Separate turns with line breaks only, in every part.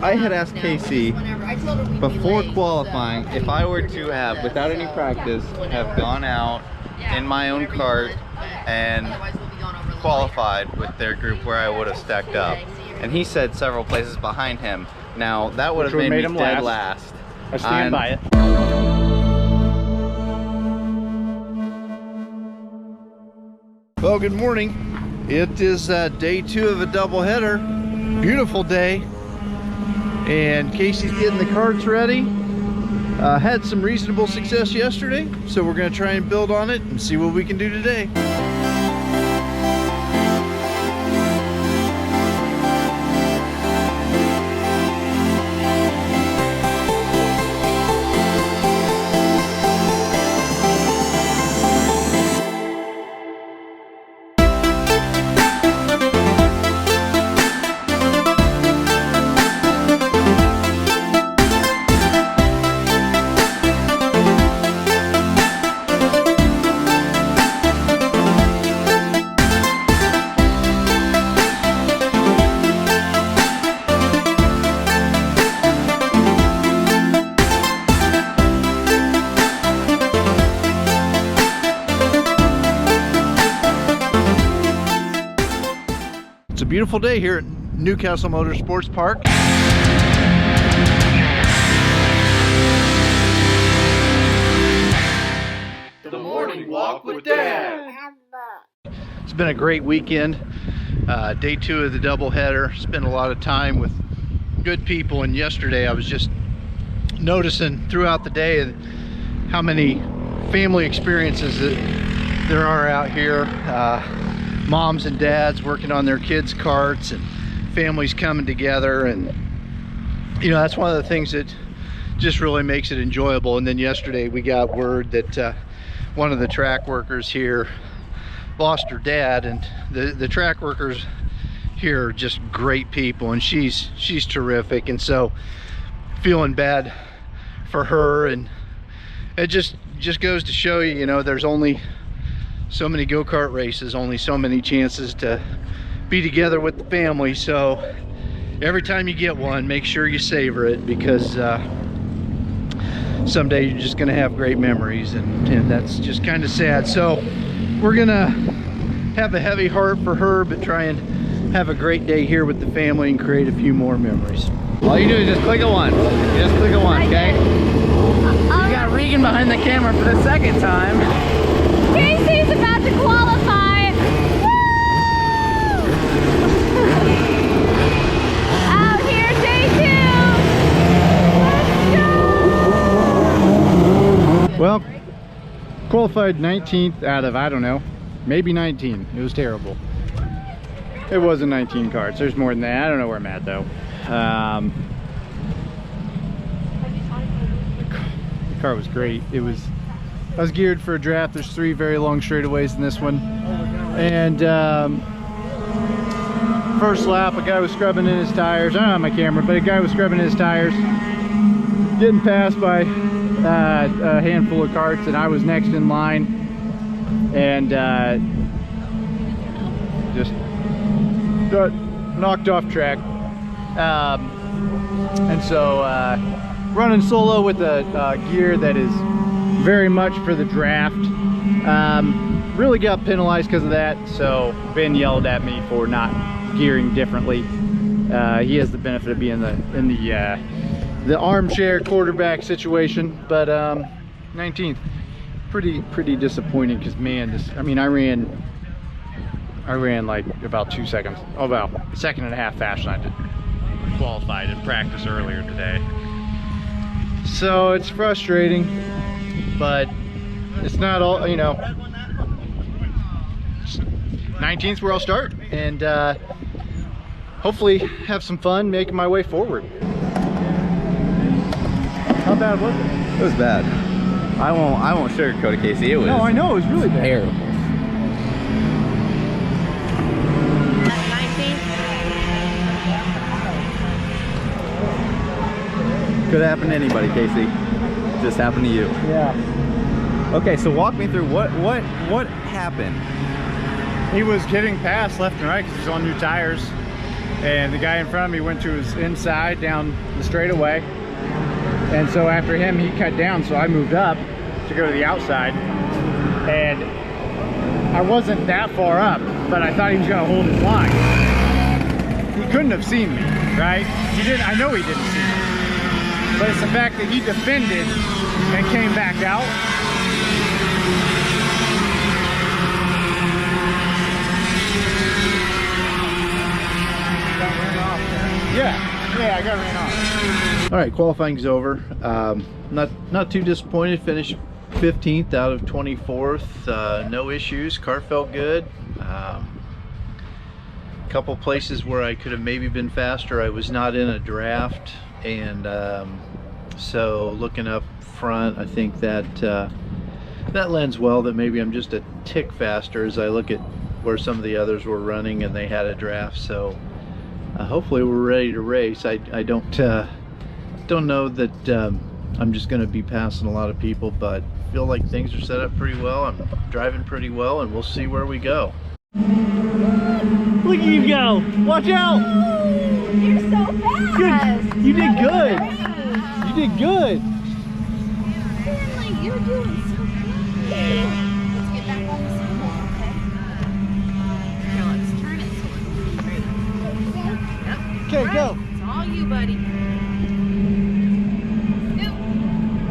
I had asked Kacy before qualifying if I were to have, without any practice, have gone out in my own cart and qualified with their group, where I would have stacked up. And he said several places behind him. Now that would have made me dead last.
I stand by it. Well, good morning. It is day 2 of a doubleheader. Beautiful day. And Kacy's getting the carts ready. Had some reasonable success yesterday, so we're going to try and build on it and see what we can do today. It's a beautiful day here at Newcastle Motorsports Park. The morning walk with Dad. It's been a great weekend. Day 2 of the doubleheader. Spent a lot of time with good people, and yesterday I was just noticing throughout the day how many family experiences that there are out here. Moms and dads working on their kids' karts and families coming together, and you know, that's one of the things that just really makes it enjoyable. And then yesterday we got word that one of the track workers here lost her dad, and the track workers here are just great people, and she's terrific, and so feeling bad for her. And it just goes to show you, you know, there's only so many go-kart races, only so many chances to be together with the family. So every time you get one, make sure you savor it, because someday you're just gonna have great memories, and that's just kind of sad. So we're gonna have a heavy heart for her, but try and have a great day here with the family and create a few more memories.
All you do is just click it once. You just click it once, okay? You got Regan behind the camera for the second time.
Kacy's about to qualify. Woo! Out here, day 2. Let's go!
Well, qualified 19th out of, I don't know, maybe 19. It was terrible. It wasn't 19 karts. There's more than that. I don't know where I'm at though. The car was great. I was geared for a draft. There's 3 very long straightaways in this one. And first lap, a guy was scrubbing in his tires. I don't have my camera, but a guy was scrubbing in his tires, getting passed by a handful of karts, and I was next in line, and just got knocked off track. And so running solo with a gear that is very much for the draft. Really got penalized because of that, so Ben yelled at me for not gearing differently. He has the benefit of being in the armchair quarterback situation, but 19th, pretty disappointing, because man, I mean, I ran like about 2 seconds, about a second and a half faster than I did qualified in practice earlier today. So it's frustrating, but it's not all, you know. 19th where I'll start, and hopefully have some fun making my way forward. How bad was it?
It was bad. I won't sugarcoat it, Kacy. It was.
No, I know, it was really bad.
Terrible. Could happen to anybody, Kacy. Just happened to you.
Yeah.
Okay, so walk me through what happened.
He was getting past left and right because he's on new tires.
and the guy in front of me went to his inside down the straightaway, and so after him he cut down, so I moved up to go to the outside, and I wasn't that far up, but I thought he was going to hold his line. He couldn't have seen me, right? He didn't. I know he didn't see me, but it's the fact that he defended and came back out. Yeah, I got ran off.
All right, qualifying's over. Not too disappointed. Finished 15th out of 24th. No issues. Car felt good. Couple places where I could have maybe been faster. I was not in a draft, and so looking up front, I think that that lends well that maybe I'm just a tick faster as I look at where some of the others were running and they had a draft. So hopefully we're ready to race. I don't know that I'm just going to be passing a lot of people, but I feel like things are set up pretty well. I'm driving pretty well, and we'll see where we go.
Look at you go! Watch out!
Oh, you're so fast!
Good. You did good! You did good!
Finally, you're doing so good. Let's get back on the sidewalk, okay? Here, let's turn it so it's Yep.
Okay, go!
It's all you, buddy.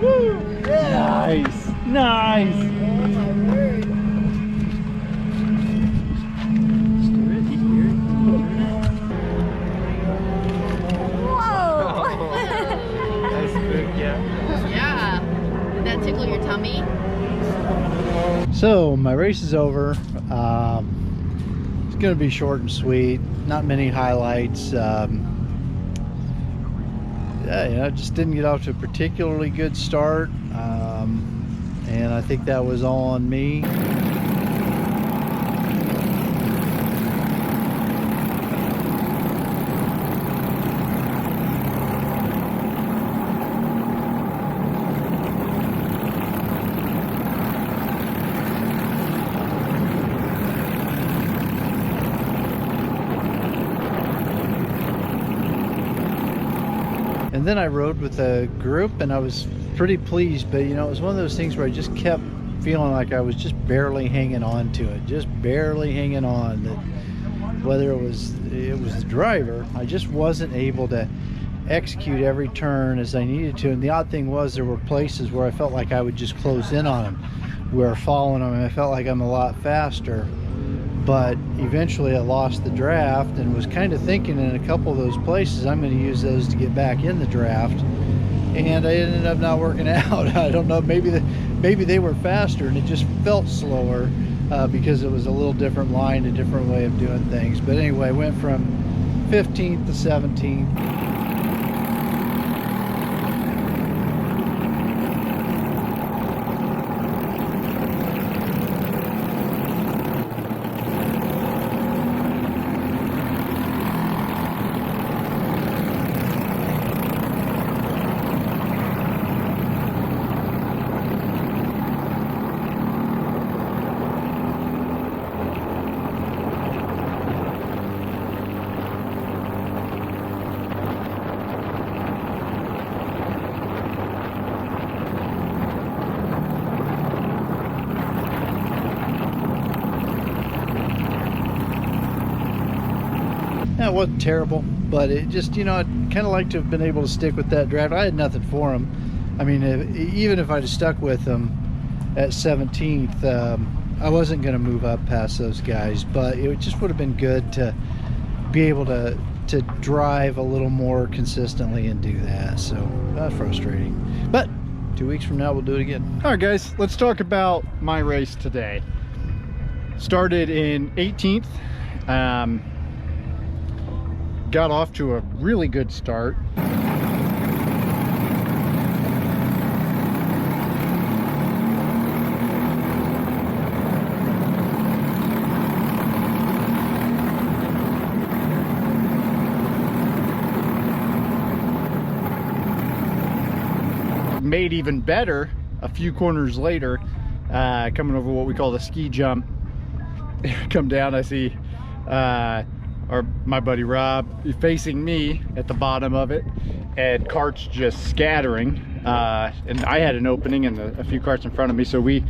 Woo! Yeah. Nice! Nice!
Oh my word. Yeah. Did that tickle your tummy?
So my race is over. It's gonna be short and sweet, not many highlights. Yeah, I just didn't get off to a particularly good start, and I think that was all on me. And then I rode with a group, and I was pretty pleased, but you know, it was one of those things where I just kept feeling like I was just barely hanging on to it, just barely hanging on. That whether it was the driver, I just wasn't able to execute every turn as I needed to. And the odd thing was, there were places where I felt like I would just close in on them, where following them, and I felt like I'm a lot faster. But eventually I lost the draft, and was kind of thinking in a couple of those places I'm going to use those to get back in the draft, and I ended up not working out. I don't know, maybe they were faster and it just felt slower because it was a little different line, a different way of doing things. But anyway, I went from 15th to 17th. That wasn't terrible, but it just, you know, I'd kind of like to have been able to stick with that draft. I had nothing for him. I mean, even if I'd have stuck with him at 17th, I wasn't going to move up past those guys, but it just would have been good to be able to drive a little more consistently and do that. So that's frustrating, but 2 weeks from now we'll do it again.
All right, guys, let's talk about my race today. Started in 18th. Got off to a really good start. Made even better a few corners later, coming over what we call the ski jump. Come down, I see my buddy Rob facing me at the bottom of it, and carts just scattering. And I had an opening and a few carts in front of me, so we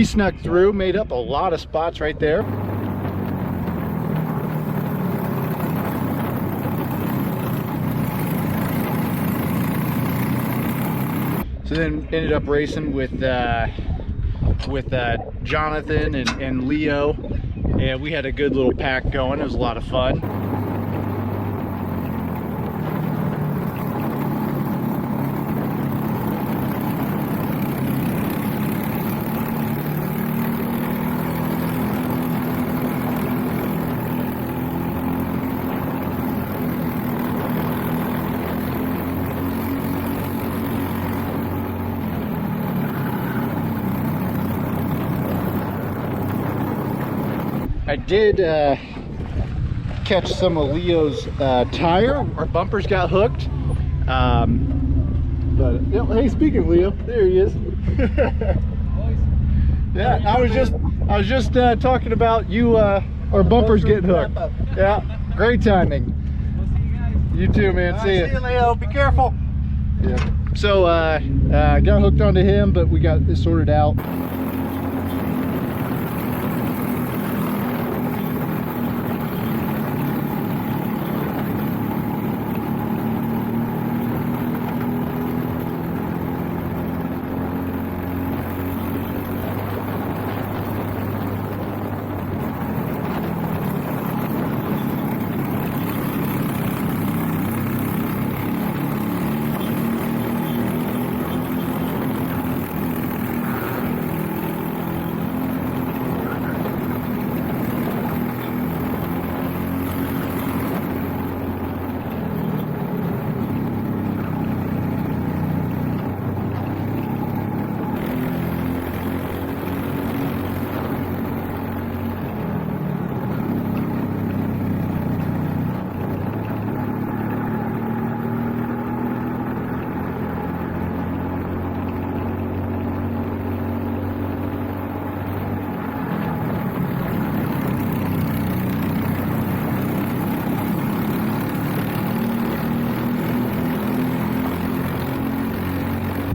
snuck through, made up a lot of spots right there. So then ended up racing with Jonathan and Leo, and we had a good little pack going. It was a lot of fun. I did catch some of Leo's tire. Our bumpers got hooked. But you know, hey, speaking of Leo, there he is. Yeah, I was just talking about you. Our bumpers getting hooked. Yeah, great timing. You too, man. See you, Leo. Be careful. Yeah. So got hooked onto him, but we got this sorted out.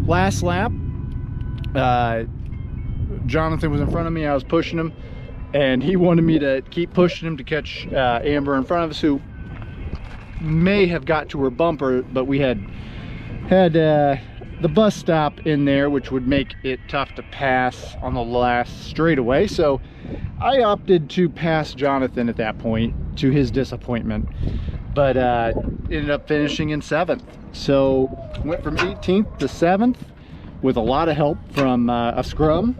Last lap, Jonathan was in front of me. I was pushing him, and he wanted me to keep pushing him to catch Amber in front of us, who may have got to her bumper, but we had the bus stop in there, which would make it tough to pass on the last straightaway. So I opted to pass Jonathan at that point, to his disappointment, but ended up finishing in 7th. So went from 18th to 7th with a lot of help from a scrum,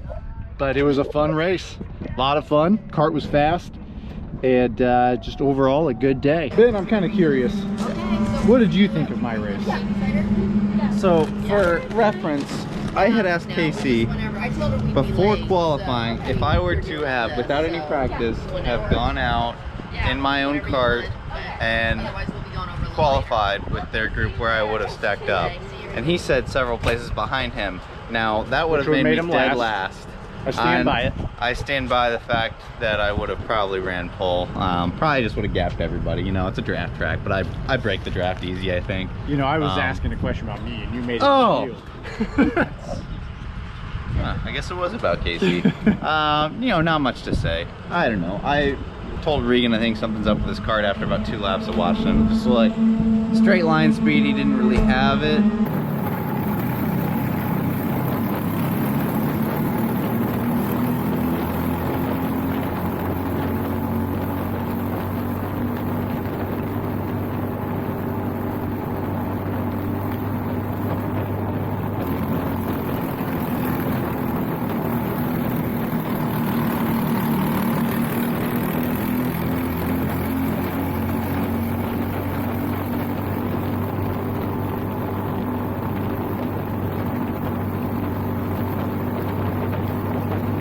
but it was a fun race. A lot of fun. Kart was fast, and just overall a good day. Ben, I'm kind of curious. What did you think of my race?
So for reference, I had asked Kacy before qualifying if I were to have, without any practice, have gone out in my own kart and qualified with their group, where I would have stacked up, and he said several places behind him. Now that would have made me dead last.
I stand by it.
I stand by the fact that I would have probably ran pole. Probably just would have gapped everybody. You know, it's a draft track, but I break the draft easy, I think.
You know, I was asking a question about me, and you made it
oh.
you.
I guess it was about Kacy. You know, not much to say. I don't know. I told Regan I think something's up with this kart after about 2 laps of watching him. Just like straight line speed, he didn't really have it.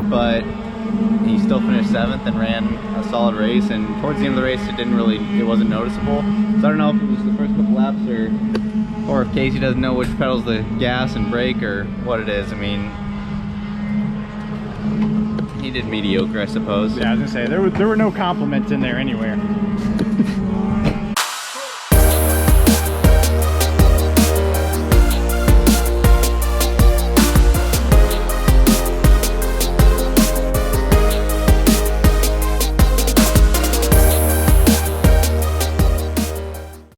But he still finished 7th and ran a solid race, and towards the end of the race it wasn't noticeable. So I don't know if it was the first couple laps or if Kacy doesn't know which pedal's the gas and brake or what it is. I mean, he did mediocre, I suppose.
Yeah, I was gonna say there were no compliments in there anywhere.